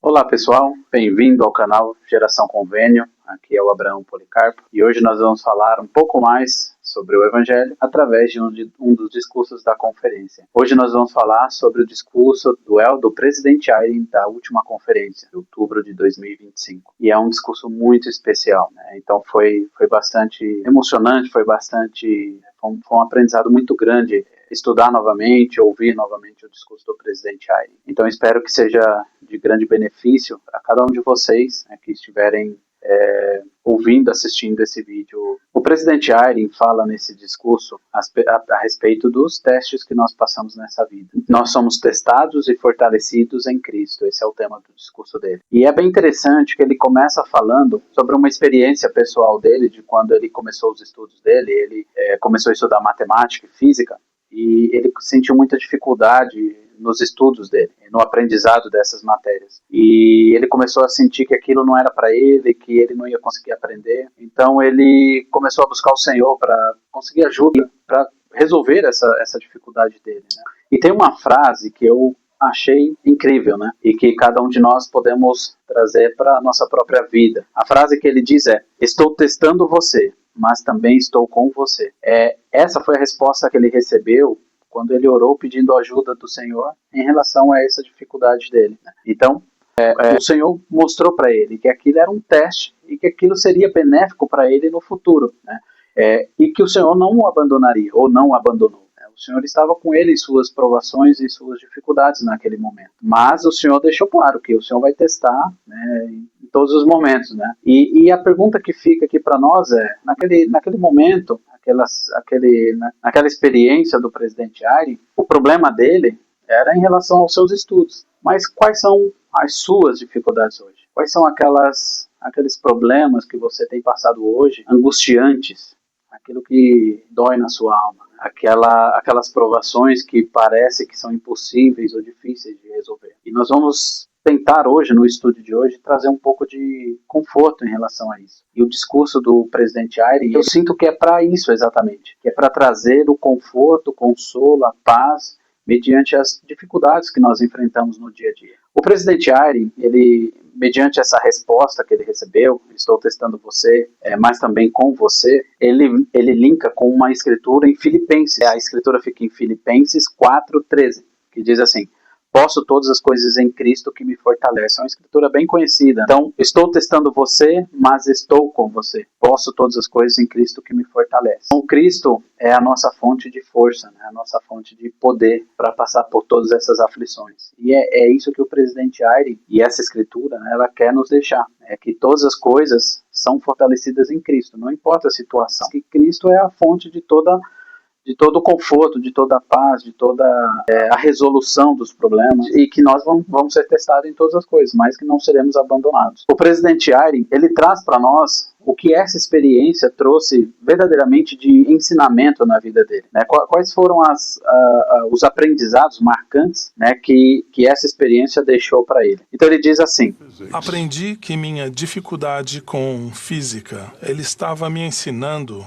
Olá pessoal, bem-vindo ao canal Geração Convênio, aqui é o Abraão Policarpo e hoje nós vamos falar um pouco mais sobre o Evangelho através de um dos discursos da conferência. Hoje nós vamos falar sobre o discurso do presidente Eyring da última conferência, de outubro de 2025. E é um discurso muito especial, né? Então foi bastante emocionante, foi um aprendizado muito grande estudar novamente, ouvir novamente o discurso do presidente Eyring. Então espero que seja de grande benefício a cada um de vocês, né, que estiverem ouvindo, assistindo esse vídeo. O presidente Eyring fala nesse discurso a respeito dos testes que nós passamos nessa vida. Nós somos testados e fortalecidos em Cristo, esse é o tema do discurso dele. E é bem interessante que ele começa falando sobre uma experiência pessoal dele, de quando ele começou os estudos dele, ele começou a estudar matemática e física, e ele sentiu muita dificuldade nos estudos dele, no aprendizado dessas matérias. E ele começou a sentir que aquilo não era para ele, que ele não ia conseguir aprender. Então ele começou a buscar o Senhor para conseguir ajuda, para resolver essa dificuldade dele, né? E tem uma frase que eu achei incrível, né? E que cada um de nós podemos trazer para a nossa própria vida. A frase que ele diz é: estou testando você, mas também estou com você. Essa foi a resposta que ele recebeu quando ele orou pedindo ajuda do Senhor em relação a essa dificuldade dele, né? Então, o Senhor mostrou para ele que aquilo era um teste e que aquilo seria benéfico para ele no futuro, né? E que o Senhor não o abandonaria, ou não o abandonou. O Senhor estava com ele em suas provações e suas dificuldades naquele momento. Mas o Senhor deixou claro que o Senhor vai testar, né, em todos os momentos, né? E a pergunta que fica aqui para nós é, naquele momento, naquela experiência do presidente Eyring, o problema dele era em relação aos seus estudos. Mas quais são as suas dificuldades hoje? Quais são aqueles problemas que você tem passado hoje, angustiantes, aquilo que dói na sua alma, aquelas provações que parece que são impossíveis ou difíceis de resolver? E nós vamos tentar hoje, no estudo de hoje, trazer um pouco de conforto em relação a isso. E o discurso do presidente Eyring, eu sinto que é para isso exatamente, que é para trazer o conforto, o consolo, a paz, mediante as dificuldades que nós enfrentamos no dia a dia. O presidente Eyring, ele, mediante essa resposta que ele recebeu, estou testando você, mas também com você, ele linka com uma escritura em Filipenses. A escritura fica em Filipenses 4:13, que diz assim: posso todas as coisas em Cristo que me fortalece. É uma escritura bem conhecida. Então, estou testando você, mas estou com você. Posso todas as coisas em Cristo que me fortalece. Então, Cristo é a nossa fonte de força, né? A nossa fonte de poder para passar por todas essas aflições. E é isso que o presidente Eyring e essa escritura, né, ela quer nos deixar. É que todas as coisas são fortalecidas em Cristo. Não importa a situação. Que Cristo é a fonte de todo o conforto, de toda a paz, de toda a resolução dos problemas, e que nós vamos ser testados em todas as coisas, mas que não seremos abandonados. O presidente Eyring, ele traz para nós o que essa experiência trouxe verdadeiramente de ensinamento na vida dele, né? Quais foram os aprendizados marcantes, né, que essa experiência deixou para ele. Então ele diz assim: aprendi que minha dificuldade com física, ele estava me ensinando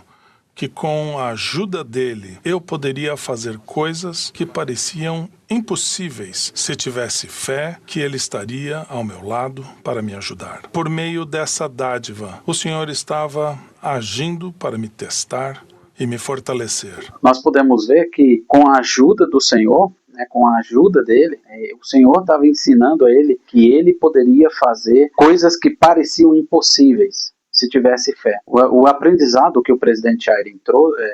que com a ajuda dele eu poderia fazer coisas que pareciam impossíveis se tivesse fé que ele estaria ao meu lado para me ajudar. Por meio dessa dádiva, o Senhor estava agindo para me testar e me fortalecer. Nós podemos ver que com a ajuda do Senhor, né, com a ajuda dele, o Senhor estava ensinando a ele que ele poderia fazer coisas que pareciam impossíveis se tivesse fé. O aprendizado que o presidente Eyring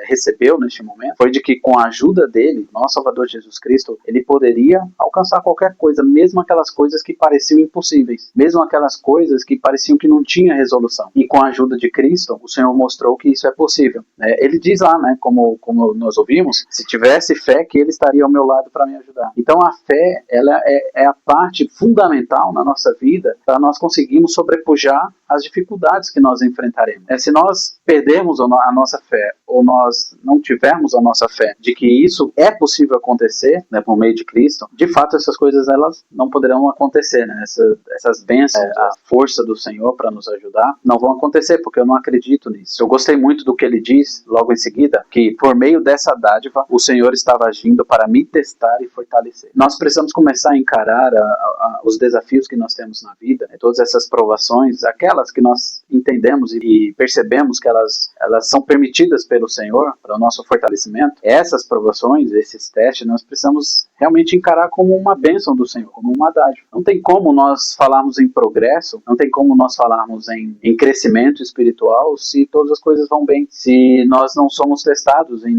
recebeu neste momento foi de que com a ajuda dele, nosso Salvador Jesus Cristo, ele poderia alcançar qualquer coisa, mesmo aquelas coisas que pareciam impossíveis, mesmo aquelas coisas que pareciam que não tinha resolução. E com a ajuda de Cristo, o Senhor mostrou que isso é possível. Ele diz lá, né, como nós ouvimos, se tivesse fé, que ele estaria ao meu lado para me ajudar. Então a fé, ela é a parte fundamental na nossa vida para nós conseguirmos sobrepujar as dificuldades que nós enfrentaremos. Se nós perdermos a nossa fé, ou nós não tivermos a nossa fé de que isso é possível acontecer, né, por meio de Cristo, de fato essas coisas elas não poderão acontecer, né? Essas bênçãos, a força do Senhor para nos ajudar, não vão acontecer, porque eu não acredito nisso. Eu gostei muito do que ele diz logo em seguida, que por meio dessa dádiva, o Senhor estava agindo para me testar e fortalecer. Nós precisamos começar a encarar os desafios que nós temos na vida, né, todas essas provações, aquelas que nós entendemos e percebemos que elas são permitidas pelo Senhor para o nosso fortalecimento. Essas provações, esses testes, nós precisamos realmente encarar como uma bênção do Senhor, como uma dádiva. Não tem como nós falarmos em progresso, não tem como nós falarmos em crescimento espiritual se todas as coisas vão bem, se nós não somos testados em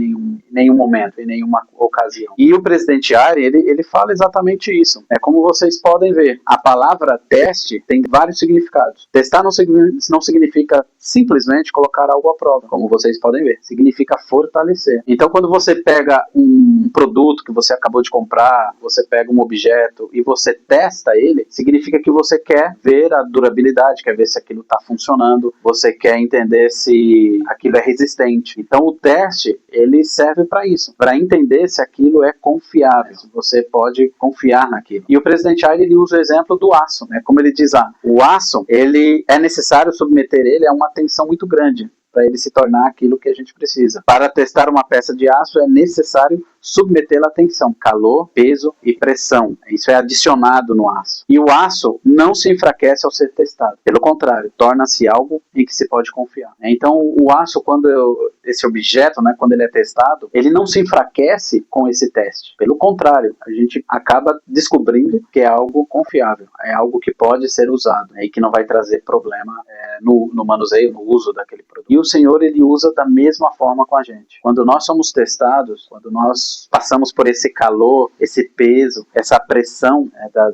nenhum momento, em nenhuma ocasião. E o presidente Ari, ele fala exatamente isso. Como vocês podem ver, a palavra teste tem vários significados. Testar não significa simplesmente colocar algo à prova, como vocês podem ver. Significa fortalecer. Então, quando você pega um produto que você acabou de comprar, você pega um objeto e você testa ele, significa que você quer ver a durabilidade, quer ver se aquilo está funcionando, você quer entender se aquilo é resistente. Então, o teste, ele serve para isso, para entender se aquilo é confiável, se você pode confiar naquilo. E o presidente Ari, ele usa o exemplo do aço, né? Como ele diz, o aço, ele é necessário submeter ele a uma tensão muito grande para ele se tornar aquilo que a gente precisa. Para testar uma peça de aço é necessário submetê-la a tensão, calor, peso e pressão. Isso é adicionado no aço. E o aço não se enfraquece ao ser testado. Pelo contrário, torna-se algo em que se pode confiar. Então, o aço, esse objeto, né, quando ele é testado, ele não se enfraquece com esse teste. Pelo contrário, a gente acaba descobrindo que é algo confiável, é algo que pode ser usado, né, e que não vai trazer problema no manuseio, no uso daquele produto. E o Senhor, ele usa da mesma forma com a gente. Quando nós somos testados, quando nós passamos por esse calor, esse peso, essa pressão,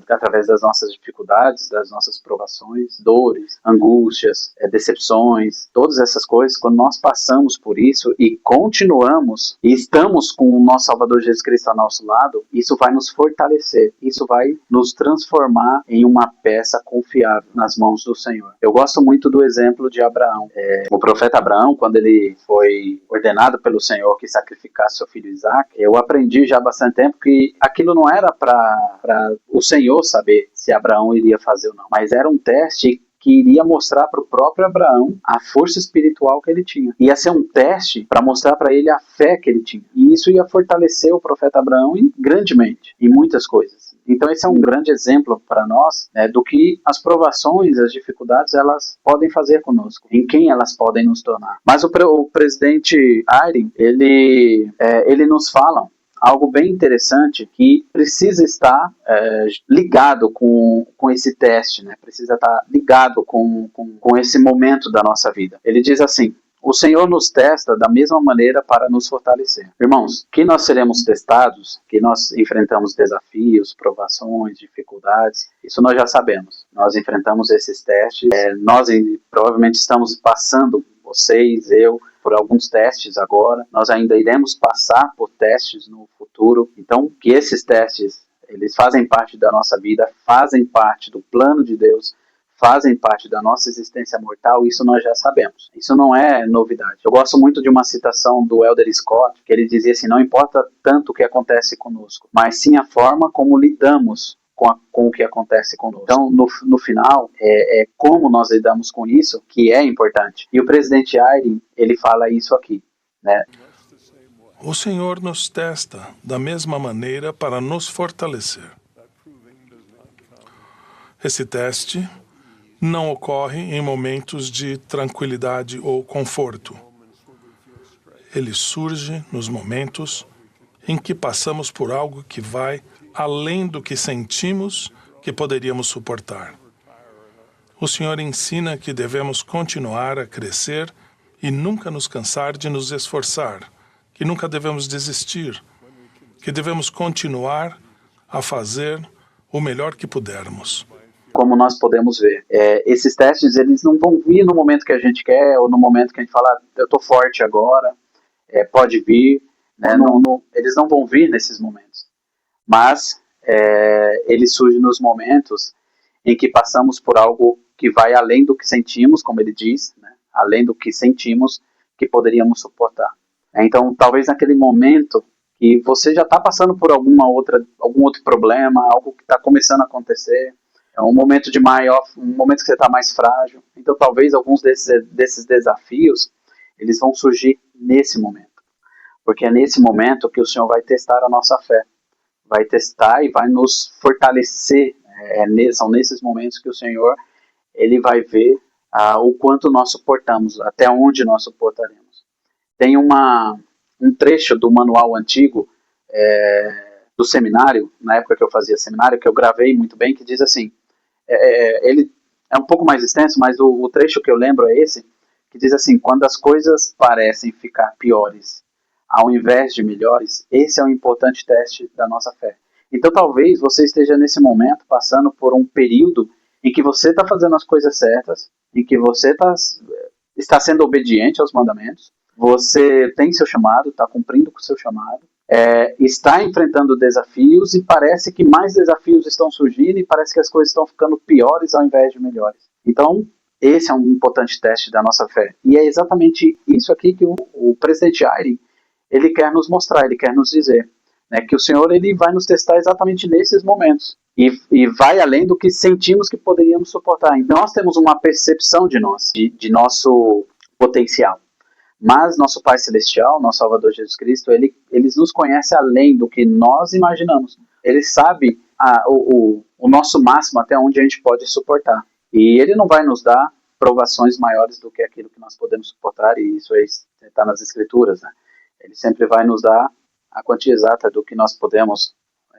através das nossas dificuldades, das nossas provações, dores, angústias, decepções, todas essas coisas, quando nós passamos por isso e continuamos e estamos com o nosso Salvador Jesus Cristo ao nosso lado, isso vai nos fortalecer, isso vai nos transformar em uma peça confiável nas mãos do Senhor. Eu gosto muito do exemplo de Abraão. O profeta Abraão, quando ele foi ordenado pelo Senhor que sacrificasse seu filho Isaac, eu aprendi já há bastante tempo que aquilo não era para o Senhor saber se Abraão iria fazer ou não, mas era um teste que iria mostrar para o próprio Abraão a força espiritual que ele tinha. Ia ser um teste para mostrar para ele a fé que ele tinha. E isso ia fortalecer o profeta Abraão grandemente, em muitas coisas. Então esse é um grande exemplo para nós, né, do que as provações, as dificuldades, elas podem fazer conosco, em quem elas podem nos tornar. Mas o presidente Ari, ele nos fala algo bem interessante que precisa estar ligado com esse teste, né? Precisa estar ligado com esse momento da nossa vida. Ele diz assim: o Senhor nos testa da mesma maneira para nos fortalecer. Irmãos, que nós seremos testados, que nós enfrentamos desafios, provações, dificuldades, isso nós já sabemos. Nós enfrentamos esses testes, nós provavelmente estamos passando, vocês, eu, por alguns testes agora, nós ainda iremos passar por testes no futuro. Então, que esses testes, eles fazem parte da nossa vida, fazem parte do plano de Deus, fazem parte da nossa existência mortal, isso nós já sabemos. Isso não é novidade. Eu gosto muito de uma citação do Elder Scott, que ele dizia assim: não importa tanto o que acontece conosco, mas sim a forma como lidamos com o que acontece conosco. Então, no final, é como nós lidamos com isso que é importante. E o presidente Ari, ele fala isso aqui, né? O Senhor nos testa da mesma maneira para nos fortalecer. Esse teste não ocorre em momentos de tranquilidade ou conforto. Ele surge nos momentos em que passamos por algo que vai além do que sentimos que poderíamos suportar. O Senhor ensina que devemos continuar a crescer e nunca nos cansar de nos esforçar, que nunca devemos desistir, que devemos continuar a fazer o melhor que pudermos. Como nós podemos ver, esses testes, eles não vão vir no momento que a gente quer, ou no momento que a gente fala: eu estou forte agora, pode vir, né? Eles não vão vir nesses momentos. Mas ele surge nos momentos em que passamos por algo que vai além do que sentimos, como ele diz, né? Além do que sentimos que poderíamos suportar. Então, talvez naquele momento que você já está passando por algum outro problema, algo que está começando a acontecer, é um momento um momento que você está mais frágil. Então, talvez alguns desses desafios, eles vão surgir nesse momento. Porque é nesse momento que o Senhor vai testar a nossa fé. Vai testar e vai nos fortalecer. São nesses momentos que o Senhor ele vai ver o quanto nós suportamos, até onde nós suportaremos. Tem um trecho do manual antigo do seminário, na época que eu fazia seminário, que eu gravei muito bem, que diz assim, ele é um pouco mais extenso, mas o trecho que eu lembro é esse, que diz assim, quando as coisas parecem ficar piores, ao invés de melhores, esse é um importante teste da nossa fé. Então talvez você esteja nesse momento passando por um período em que você está fazendo as coisas certas, em que você está sendo obediente aos mandamentos, você tem seu chamado, está cumprindo com o seu chamado, está enfrentando desafios e parece que mais desafios estão surgindo e parece que as coisas estão ficando piores ao invés de melhores. Então, esse é um importante teste da nossa fé. E é exatamente isso aqui que o presidente Eyring, ele quer nos mostrar, ele quer nos dizer, né, que o Senhor ele vai nos testar exatamente nesses momentos e vai além do que sentimos que poderíamos suportar. Então nós temos uma percepção de nosso potencial, mas nosso Pai Celestial, nosso Salvador Jesus Cristo, ele nos conhece além do que nós imaginamos. Ele sabe o nosso máximo até onde a gente pode suportar. E ele não vai nos dar provações maiores do que aquilo que nós podemos suportar, e isso está nas Escrituras, né? Ele sempre vai nos dar a quantia exata do que nós podemos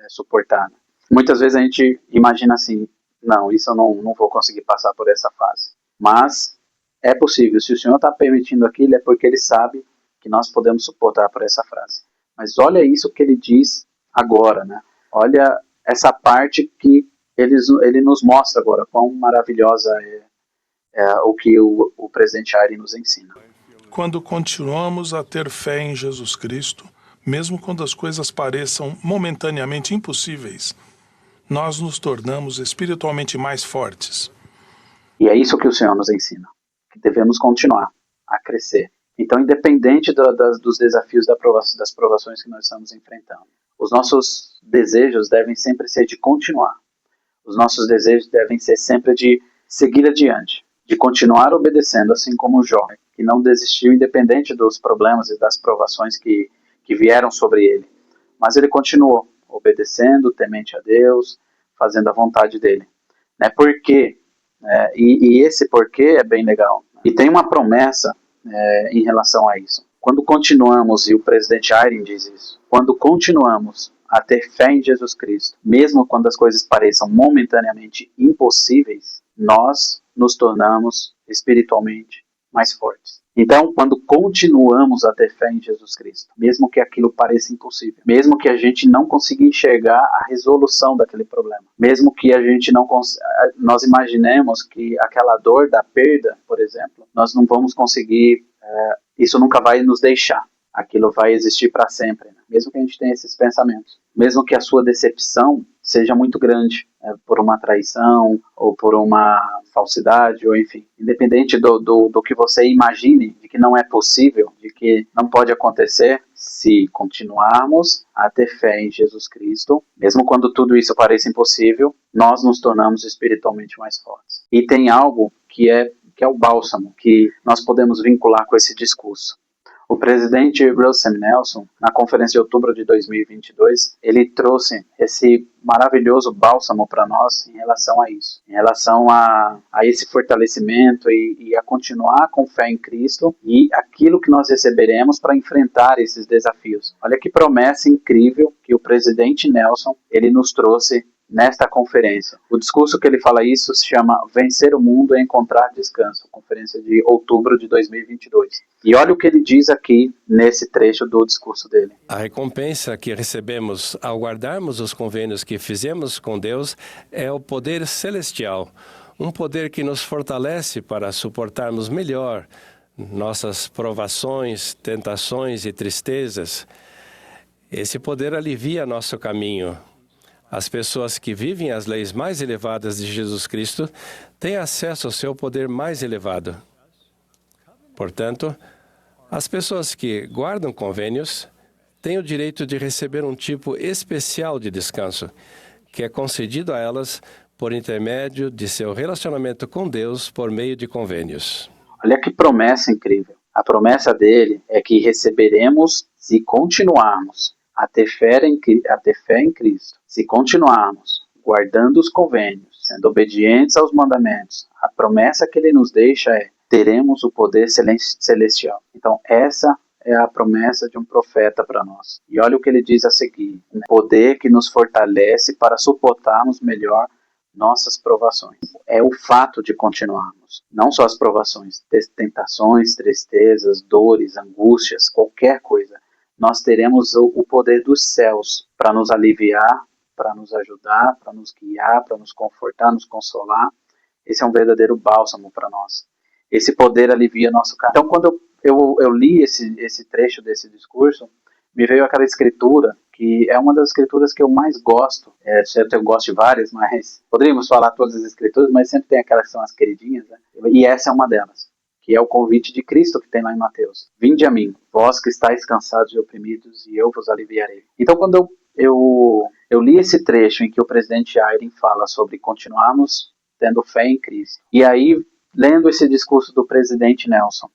suportar. Muitas vezes a gente imagina assim, não, isso eu não vou conseguir passar por essa fase. Mas é possível, se o Senhor está permitindo aquilo, é porque Ele sabe que nós podemos suportar por essa frase. Mas olha isso que Ele diz agora, né? Olha essa parte que Ele nos mostra agora, quão maravilhosa é o que o presidente Eyring nos ensina. Quando continuamos a ter fé em Jesus Cristo, mesmo quando as coisas pareçam momentaneamente impossíveis, nós nos tornamos espiritualmente mais fortes. E é isso que o Senhor nos ensina, que devemos continuar a crescer. Então, independente dos desafios das provações que nós estamos enfrentando, os nossos desejos devem sempre ser de continuar. Os nossos desejos devem ser sempre de seguir adiante, de continuar obedecendo, assim como Jó, que não desistiu independente dos problemas e das provações que vieram sobre ele. Mas ele continuou obedecendo, temente a Deus, fazendo a vontade dele. Né? Por quê? E esse porquê é bem legal. E tem uma promessa em relação a isso. Quando continuamos, e o presidente Eyring diz isso, quando continuamos a ter fé em Jesus Cristo, mesmo quando as coisas pareçam momentaneamente impossíveis, nós nos tornamos espiritualmente mais fortes. Então, quando continuamos a ter fé em Jesus Cristo, mesmo que aquilo pareça impossível, mesmo que a gente não consiga enxergar a resolução daquele problema, mesmo que a gente nós imaginemos que aquela dor da perda, por exemplo, nós não vamos conseguir, isso nunca vai nos deixar. Aquilo vai existir para sempre, né? Mesmo que a gente tenha esses pensamentos. Mesmo que a sua decepção seja muito grande, por uma traição, ou por uma falsidade, ou enfim. Independente do que você imagine, de que não é possível, de que não pode acontecer, se continuarmos a ter fé em Jesus Cristo, mesmo quando tudo isso pareça impossível, nós nos tornamos espiritualmente mais fortes. E tem algo que é o bálsamo, que nós podemos vincular com esse discurso. O presidente Russell M. Nelson, na conferência de outubro de 2022, ele trouxe esse maravilhoso bálsamo para nós em relação a isso, em relação a esse fortalecimento e a continuar com fé em Cristo e aquilo que nós receberemos para enfrentar esses desafios. Olha que promessa incrível que o presidente Nelson ele nos trouxe nesta conferência. O discurso que ele fala isso se chama Vencer o Mundo e Encontrar Descanso, conferência de outubro de 2022. E olha o que ele diz aqui nesse trecho do discurso dele. A recompensa que recebemos ao guardarmos os convênios que fizemos com Deus é o poder celestial, um poder que nos fortalece para suportarmos melhor nossas provações, tentações e tristezas. Esse poder alivia nosso caminho, As pessoas que vivem as leis mais elevadas de Jesus Cristo têm acesso ao seu poder mais elevado. Portanto, as pessoas que guardam convênios têm o direito de receber um tipo especial de descanso, que é concedido a elas por intermédio de seu relacionamento com Deus por meio de convênios. Olha que promessa incrível. A promessa dele é que receberemos se continuarmos a ter fé em Cristo. Se continuarmos guardando os convênios, sendo obedientes aos mandamentos, a promessa que ele nos deixa é: teremos o poder celestial. Então, essa é a promessa de um profeta para nós. E olha o que ele diz a seguir: poder que nos fortalece para suportarmos melhor nossas provações. É o fato de continuarmos, não só as provações, tentações, tristezas, dores, angústias, qualquer coisa. Nós teremos o poder dos céus para nos aliviar, para nos ajudar, para nos guiar, para nos confortar, nos consolar. Esse é um verdadeiro bálsamo para nós. Esse poder alivia nosso caráter. Então, quando eu li esse trecho desse discurso, me veio aquela escritura, que é uma das escrituras que eu mais gosto. Eu gosto de várias, mas poderíamos falar todas as escrituras, mas sempre tem aquelas que são as queridinhas, né? E essa é uma delas, que é o convite de Cristo que tem lá em Mateus. Vinde a mim, vós que estáis cansados e oprimidos, e eu vos aliviarei. Então, quando eu li esse trecho em que o presidente Ayrin fala sobre continuarmos tendo fé em Cristo, e aí, lendo esse discurso do presidente Nelson,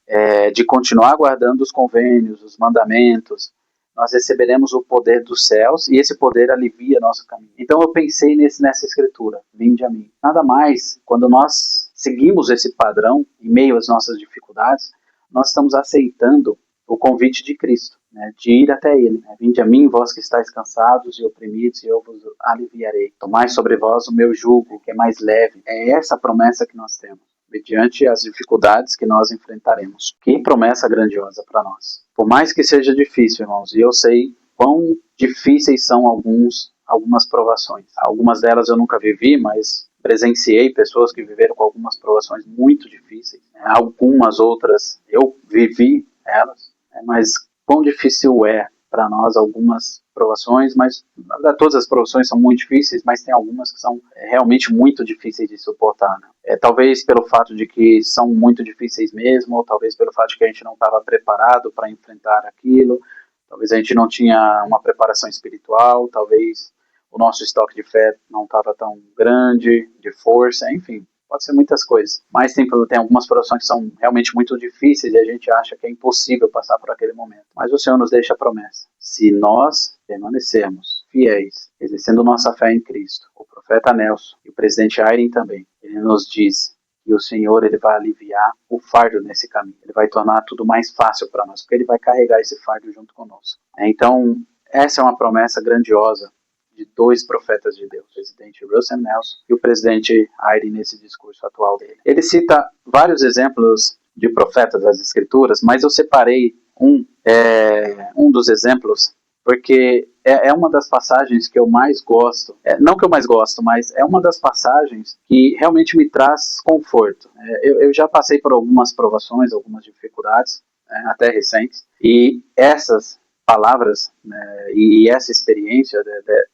de continuar guardando os convênios, os mandamentos, nós receberemos o poder dos céus e esse poder alivia nosso caminho. Então eu pensei nessa escritura, vinde a mim. Nada mais, quando nós seguimos esse padrão, em meio às nossas dificuldades, nós estamos aceitando o convite de Cristo, né, de ir até Ele. Né? Vinde a mim, vós que estáis cansados e oprimidos, e eu vos aliviarei. Tomai sobre vós o meu jugo, que é mais leve. É essa a promessa que nós temos, mediante as dificuldades que nós enfrentaremos. Que promessa grandiosa para nós. Por mais que seja difícil, irmãos, e eu sei quão difíceis são algumas provações. Algumas delas eu nunca vivi, mas presenciei pessoas que viveram com algumas provações muito difíceis. Algumas outras eu vivi elas, mas quão difícil é para nós algumas provações, mas na verdade todas as provações são muito difíceis, mas tem algumas que são realmente muito difíceis de suportar, né? Talvez pelo fato de que são muito difíceis mesmo, ou talvez pelo fato de que a gente não estava preparado para enfrentar aquilo, talvez a gente não tinha uma preparação espiritual, talvez o nosso estoque de fé não estava tão grande, de força, enfim. Pode ser muitas coisas, mas tem algumas provações que são realmente muito difíceis e a gente acha que é impossível passar por aquele momento. Mas o Senhor nos deixa a promessa. Se nós permanecermos fiéis, exercendo nossa fé em Cristo, o profeta Nelson e o presidente Ayrin também, ele nos diz que o Senhor ele vai aliviar o fardo nesse caminho. Ele vai tornar tudo mais fácil para nós, porque ele vai carregar esse fardo junto conosco. Então, essa é uma promessa grandiosa de dois profetas de Deus, o presidente Russell Nelson e o presidente Ayrin nesse discurso atual dele. Ele cita vários exemplos de profetas das Escrituras, mas eu separei um dos exemplos porque é uma das passagens que eu mais gosto. Não que eu mais gosto, mas é uma das passagens que realmente me traz conforto. Eu já passei por algumas provações, algumas dificuldades, até recentes, e essas palavras, né, e essa experiência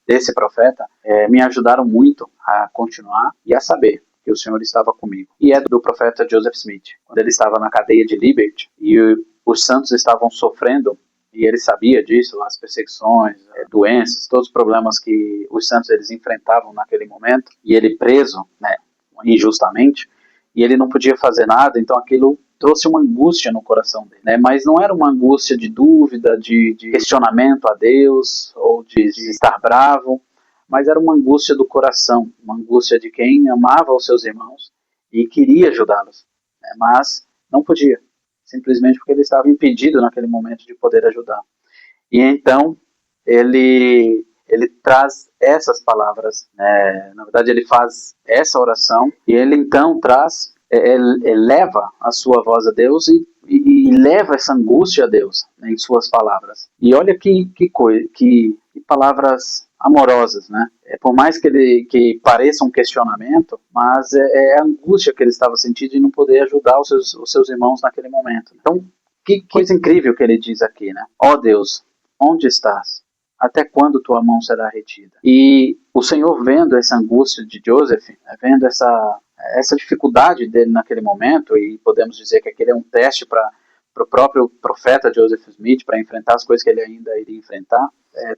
desse profeta me ajudaram muito a continuar e a saber que o Senhor estava comigo. E é do profeta Joseph Smith, quando ele estava na cadeia de Liberty e os santos estavam sofrendo, e ele sabia disso, as perseguições, doenças, todos os problemas que os santos eles enfrentavam naquele momento, e ele preso, né, injustamente, e ele não podia fazer nada, então aquilo trouxe uma angústia no coração dele, né? Mas não era uma angústia de dúvida, de questionamento a Deus, ou de estar bravo, mas era uma angústia do coração, uma angústia de quem amava os seus irmãos e queria ajudá-los, né? Mas não podia, simplesmente porque ele estava impedido naquele momento de poder ajudar. E então ele traz essas palavras, né? Na verdade ele faz essa oração e ele então traz, eleva a sua voz a Deus e leva essa angústia a Deus, né, em suas palavras. E olha que palavras amorosas, né? Por mais que pareça um questionamento, mas é a angústia que ele estava sentindo de não poder ajudar os seus irmãos naquele momento. Então, que coisa incrível que ele diz aqui, né? Ó Deus, onde estás? Até quando tua mão será retida? E o Senhor, vendo essa angústia de Joseph, vendo essa dificuldade dele naquele momento, e podemos dizer que aquele é um teste para o próprio profeta Joseph Smith, para enfrentar as coisas que ele ainda iria enfrentar,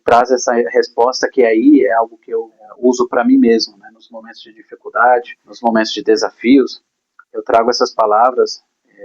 traz essa resposta que aí é algo que eu uso para mim mesmo, né? Nos momentos de dificuldade, nos momentos de desafios, eu trago essas palavras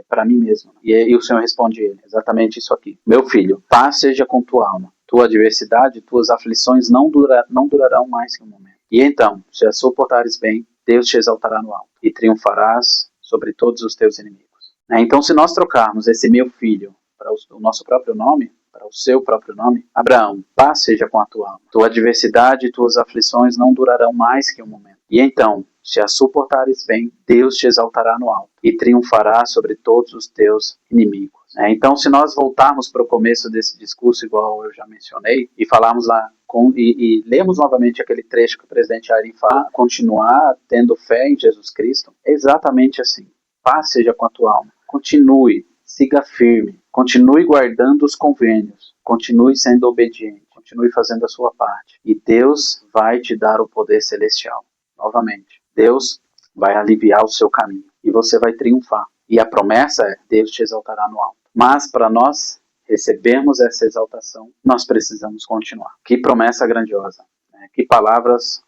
para mim mesmo. E o Senhor responde ele, exatamente isso aqui. Meu filho, paz seja com tua alma. Tua adversidade, tuas aflições não durarão mais que um momento. E então, se as suportares bem, Deus te exaltará no alto e triunfarás sobre todos os teus inimigos. Então, se nós trocarmos esse meu filho para o nosso próprio nome, para o seu próprio nome, Abraão, paz seja com a tua alma. Tua adversidade e tuas aflições não durarão mais que um momento. E então, se as suportares bem, Deus te exaltará no alto e triunfará sobre todos os teus inimigos. Então, se nós voltarmos para o começo desse discurso, igual eu já mencionei, e falarmos lá, e lemos novamente aquele trecho que o presidente Ayrin fala, continuar tendo fé em Jesus Cristo, é exatamente assim. Paz seja com a tua alma. Continue, siga firme, continue guardando os convênios, continue sendo obediente, continue fazendo a sua parte. E Deus vai te dar o poder celestial. Novamente, Deus vai aliviar o seu caminho e você vai triunfar. E a promessa é: Deus te exaltará no alto. Mas para nós recebermos essa exaltação, nós precisamos continuar. Que promessa grandiosa, né? Que palavras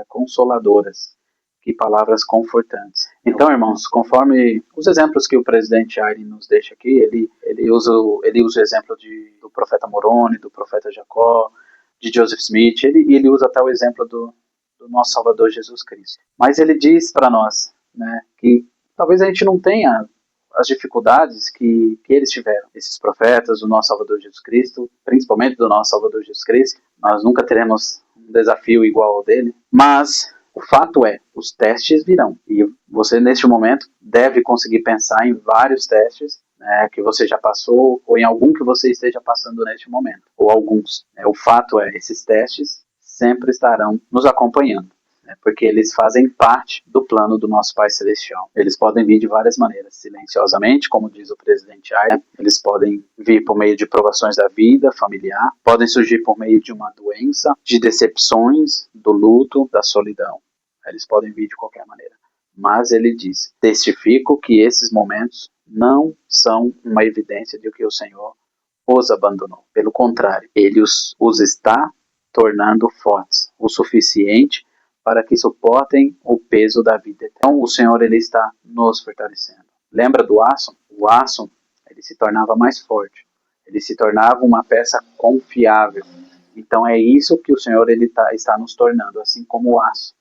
consoladoras, que palavras confortantes. Então, irmãos, conforme os exemplos que o presidente Ayrin nos deixa aqui, ele usa o exemplo do profeta Moroni, do profeta Jacó, de Joseph Smith, ele usa até o exemplo do nosso Salvador Jesus Cristo. Mas ele diz para nós, né, que talvez a gente não tenha as dificuldades que eles tiveram. Esses profetas, do nosso Salvador Jesus Cristo, principalmente do nosso Salvador Jesus Cristo, nós nunca teremos um desafio igual ao dele, mas o fato é, os testes virão. E você, neste momento, deve conseguir pensar em vários testes, né, que você já passou, ou em algum que você esteja passando neste momento, ou alguns. O fato é, esses testes sempre estarão nos acompanhando, né, porque eles fazem parte do plano do nosso Pai Celestial. Eles podem vir de várias maneiras, silenciosamente, como diz o presidente Ayrin, eles podem vir por meio de provações da vida familiar, podem surgir por meio de uma doença, de decepções, do luto, da solidão. Eles podem vir de qualquer maneira. Mas ele diz, testifico que esses momentos não são uma evidência de que o Senhor os abandonou. Pelo contrário, ele os está tornando fortes, o suficiente para que suportem o peso da vida. Então, o Senhor, ele está nos fortalecendo. Lembra do aço? O aço, ele se tornava mais forte. Ele se tornava uma peça confiável. Então, é isso que o Senhor ele está nos tornando, assim como o aço.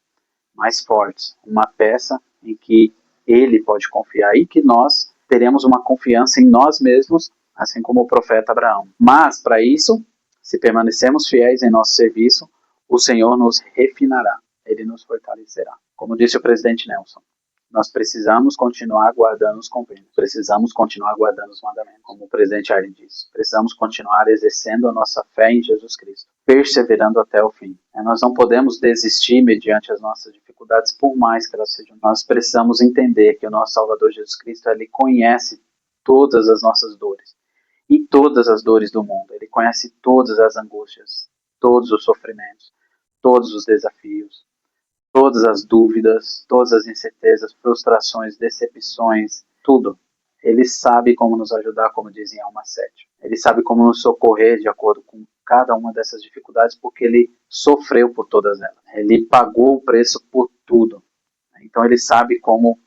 Mais fortes, uma peça em que ele pode confiar e que nós teremos uma confiança em nós mesmos, assim como o profeta Abraão. Mas, para isso, se permanecermos fiéis em nosso serviço, o Senhor nos refinará, ele nos fortalecerá. Como disse o presidente Nelson, nós precisamos continuar guardando os convênios, precisamos continuar guardando os mandamentos, como o presidente Ayrin disse. Precisamos continuar exercendo a nossa fé em Jesus Cristo, perseverando até o fim. Nós não podemos desistir mediante as nossas dificuldades, por mais que elas sejam. Nós precisamos entender que o nosso Salvador Jesus Cristo, ele conhece todas as nossas dores e todas as dores do mundo. Ele conhece todas as angústias, todos os sofrimentos, todos os desafios, todas as dúvidas, todas as incertezas, frustrações, decepções, tudo. Ele sabe como nos ajudar, como diz em Alma 7. Ele sabe como nos socorrer de acordo com cada uma dessas dificuldades, porque ele sofreu por todas elas. Ele pagou o preço por tudo. Então ele sabe como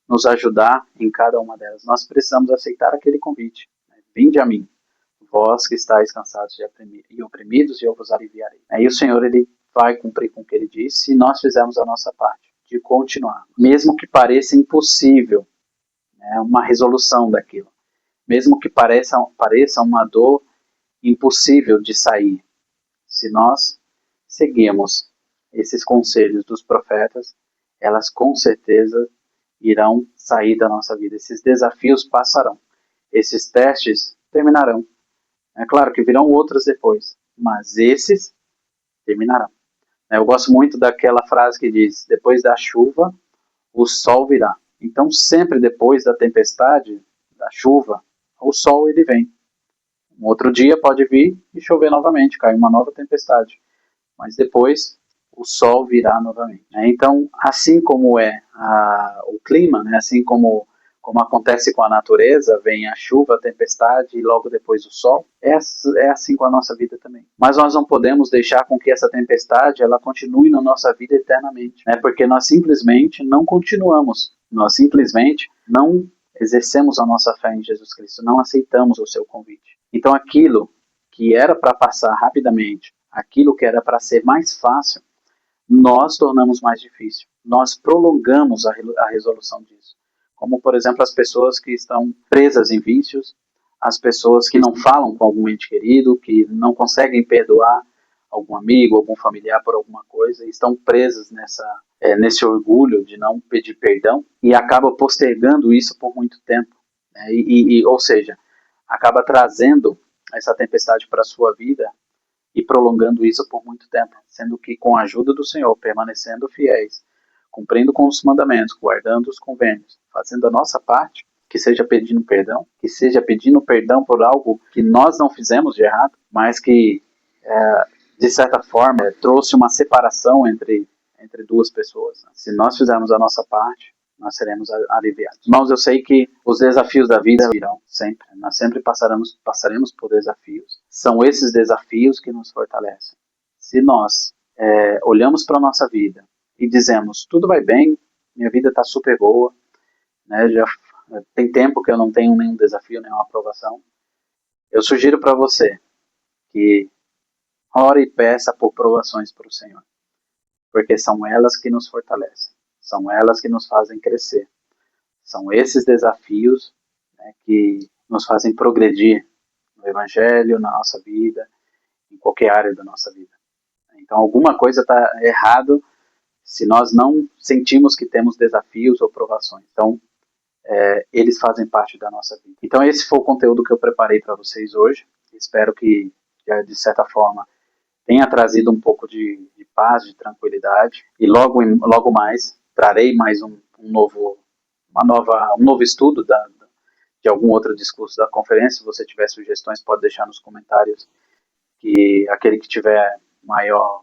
nos ajudar em cada uma delas. Nós precisamos aceitar aquele convite. Vinde a mim, vós que estáis cansados e oprimidos, e eu vos aliviarei. Aí o Senhor, ele vai cumprir com o que ele disse, se nós fizermos a nossa parte, de continuar. Mesmo que pareça impossível, né, uma resolução daquilo. Mesmo que pareça uma dor impossível de sair. Se nós seguirmos esses conselhos dos profetas, elas com certeza irão sair da nossa vida. Esses desafios passarão. Esses testes terminarão. É claro que virão outros depois, mas esses terminarão. Eu gosto muito daquela frase que diz, depois da chuva, o sol virá. Então, sempre depois da tempestade, da chuva, o sol ele vem. Um outro dia pode vir e chover novamente, cair uma nova tempestade. Mas depois o sol virá novamente. Então, assim como é o clima, né? Assim como acontece com a natureza, vem a chuva, a tempestade e logo depois o sol, é assim com a nossa vida também. Mas nós não podemos deixar com que essa tempestade ela continue na nossa vida eternamente, né? Porque nós simplesmente não continuamos, nós simplesmente não exercemos a nossa fé em Jesus Cristo, não aceitamos o seu convite. Então aquilo que era para passar rapidamente, aquilo que era para ser mais fácil, nós tornamos mais difícil. Nós prolongamos a resolução disso. Como, por exemplo, as pessoas que estão presas em vícios, as pessoas que não falam com algum ente querido, que não conseguem perdoar algum amigo, algum familiar por alguma coisa, e estão presas nesse orgulho de não pedir perdão e acaba postergando isso por muito tempo. Né? Ou seja, acaba trazendo essa tempestade para a sua vida e prolongando isso por muito tempo, sendo que com a ajuda do Senhor, permanecendo fiéis, cumprindo com os mandamentos, guardando os convênios, fazendo a nossa parte, que seja pedindo perdão por algo que nós não fizemos de errado, mas que, de certa forma, trouxe uma separação entre duas pessoas. Se nós fizermos a nossa parte, nós seremos aliviados. Irmãos, eu sei que os desafios da vida virão sempre. Nós sempre passaremos por desafios. São esses desafios que nos fortalecem. Se nós olhamos para a nossa vida e dizemos, tudo vai bem, minha vida está super boa, né, já tem tempo que eu não tenho nenhum desafio, nenhuma aprovação, eu sugiro para você que ore e peça por provações para o Senhor, porque são elas que nos fortalecem. São elas que nos fazem crescer. São esses desafios, né, que nos fazem progredir no Evangelho, na nossa vida, em qualquer área da nossa vida. Então, alguma coisa está errado se nós não sentimos que temos desafios ou provações. Então, eles fazem parte da nossa vida. Então, esse foi o conteúdo que eu preparei para vocês hoje. Espero que, de certa forma, tenha trazido um pouco de paz, de tranquilidade. E logo mais trarei mais um novo estudo de algum outro discurso da conferência. Se você tiver sugestões, pode deixar nos comentários, que aquele que tiver maior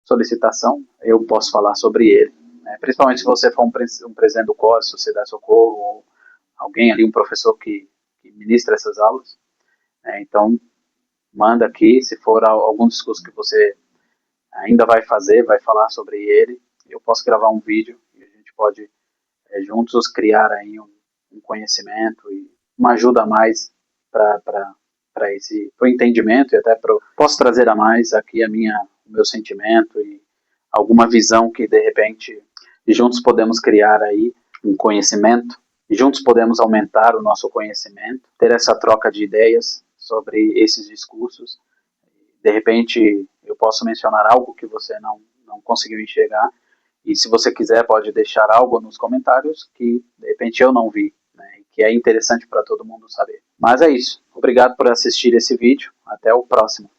solicitação, eu posso falar sobre ele. Principalmente se você for um presidente do COS, Sociedade Socorro, ou alguém ali, um professor que ministra essas aulas. Então, manda aqui, se for algum discurso que você ainda vai falar sobre ele, eu posso gravar um vídeo e a gente pode juntos criar aí um conhecimento e uma ajuda a mais para o entendimento, e até posso trazer a mais aqui o meu sentimento e alguma visão que de repente juntos podemos criar aí um conhecimento, e juntos podemos aumentar o nosso conhecimento, ter essa troca de ideias sobre esses discursos. De repente eu posso mencionar algo que você não conseguiu enxergar, e se você quiser pode deixar algo nos comentários que de repente eu não vi, né, que é interessante para todo mundo saber. Mas é isso. Obrigado por assistir esse vídeo. Até o próximo.